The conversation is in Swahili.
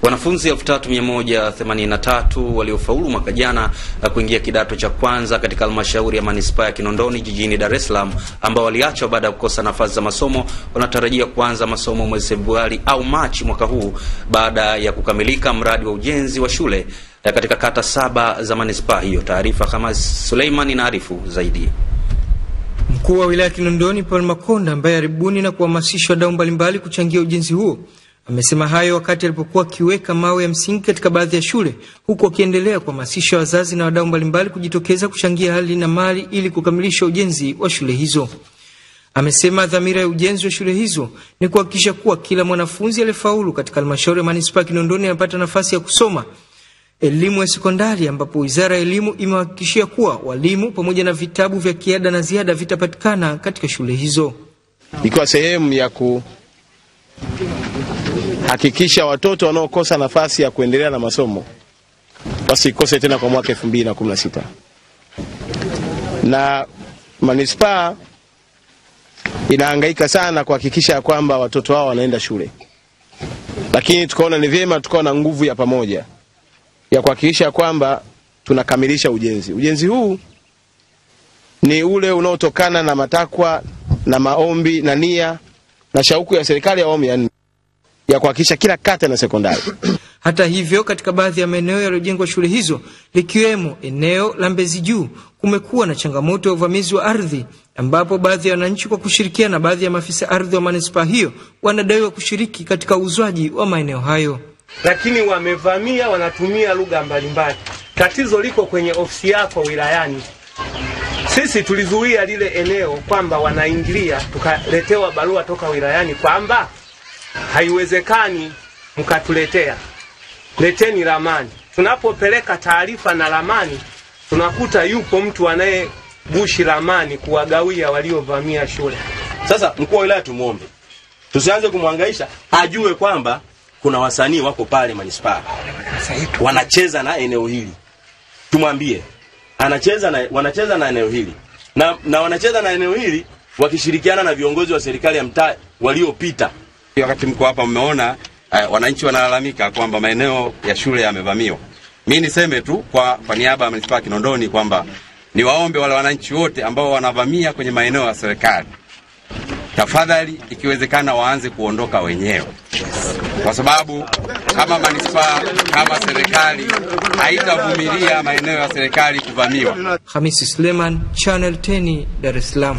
Wanafunzi 3183 waliofaulu mwaka jana kuingia kidato cha kwanza katika halmashauri ya manispaa ya Kinondoni jijini Dar es Salaam, ambao waliachwa baada ya kukosa nafasi za masomo, wanatarajia kuanza masomo mwezi Februari au Machi mwaka huu baada ya kukamilika mradi wa ujenzi wa shule katika kata 7 za manispaa hiyo. Taarifa kama Suleiman inaarifu zaidi. Mkuu wa wilaya Kinondoni Paul Makonda, ambaye aribuni na kuhamasisha wadau mbalimbali kuchangia ujenzi huo, amesema hayo wakati alipokuwa akiweka mawe ya msingi katika baadhi ya shule, huku akiendelea kuhamasisha wazazi na wadau mbalimbali kujitokeza kuchangia hali na mali ili kukamilisha ujenzi wa shule hizo. Amesema dhamira ya ujenzi wa shule hizo ni kuhakikisha kuwa kila mwanafunzi aliyefaulu katika halmashauri ya manispaa ya Kinondoni anapata nafasi ya kusoma elimu ya sekondari, ambapo Wizara ya Elimu imehakikishia kuwa walimu pamoja na vitabu vya kiada na ziada vitapatikana katika shule hizo. Ikiwa sehemu ya kuhakikisha watoto wanaokosa nafasi ya kuendelea na masomo wasikose tena kwa mwaka 2016. Na manispaa inahangaika sana kuhakikisha kwamba watoto wao wanaenda shule. Lakini tukaona ni vyema tukawa na nguvu ya pamoja ya kuhakikisha kwamba tunakamilisha ujenzi. Ujenzi huu ni ule unaotokana na matakwa na maombi na nia na shauku ya serikali ya awamu ya 4 ya kuhakikisha kila kata na sekondari. Hata hivyo, katika baadhi ya maeneo yaliyojengwa shule hizo, likiwemo eneo la Mbezi Juu, kumekuwa na changamoto ya uvamizi wa ardhi, ambapo baadhi ya wananchi kwa kushirikiana na baadhi ya maafisa ardhi wa manispaa hiyo wanadaiwa kushiriki katika uzwaji wa maeneo hayo. Lakini wamevamia, wanatumia lugha mbalimbali. Tatizo liko kwenye ofisi yako wilayani. Sisi tulizuia lile eneo kwamba wanaingilia, tukaletewa barua toka wilayani kwamba haiwezekani mkatuletea. Leteni ramani. Tunapopeleka taarifa na ramani, tunakuta yupo mtu anayegushi ramani kuwagawia waliovamia shule. Sasa mkuu wa wilaya tumuombe, tusianze kumhangaisha, ajue kwamba kuna wasanii wako pale manispaa wanacheza na eneo hili. Tumwambie wanacheza na eneo hili. Na wanacheza na eneo hili wakishirikiana na viongozi wa serikali ya mtaa waliopita. Wakati mko hapa mmeona wananchi wanalalamika kwamba maeneo ya shule yamevamiwa. Mimi niseme tu kwa niaba ya manispaa Kinondoni kwamba ni waombe wale wananchi wote ambao wanavamia kwenye maeneo ya serikali, tafadhali ikiwezekana waanze kuondoka wenyewe. Kwa sababu kama manispaa, kama serikali haitavumilia maeneo ya serikali kuvamiwa. Hamisi Suleiman, Channel 10, Dar es Salaam.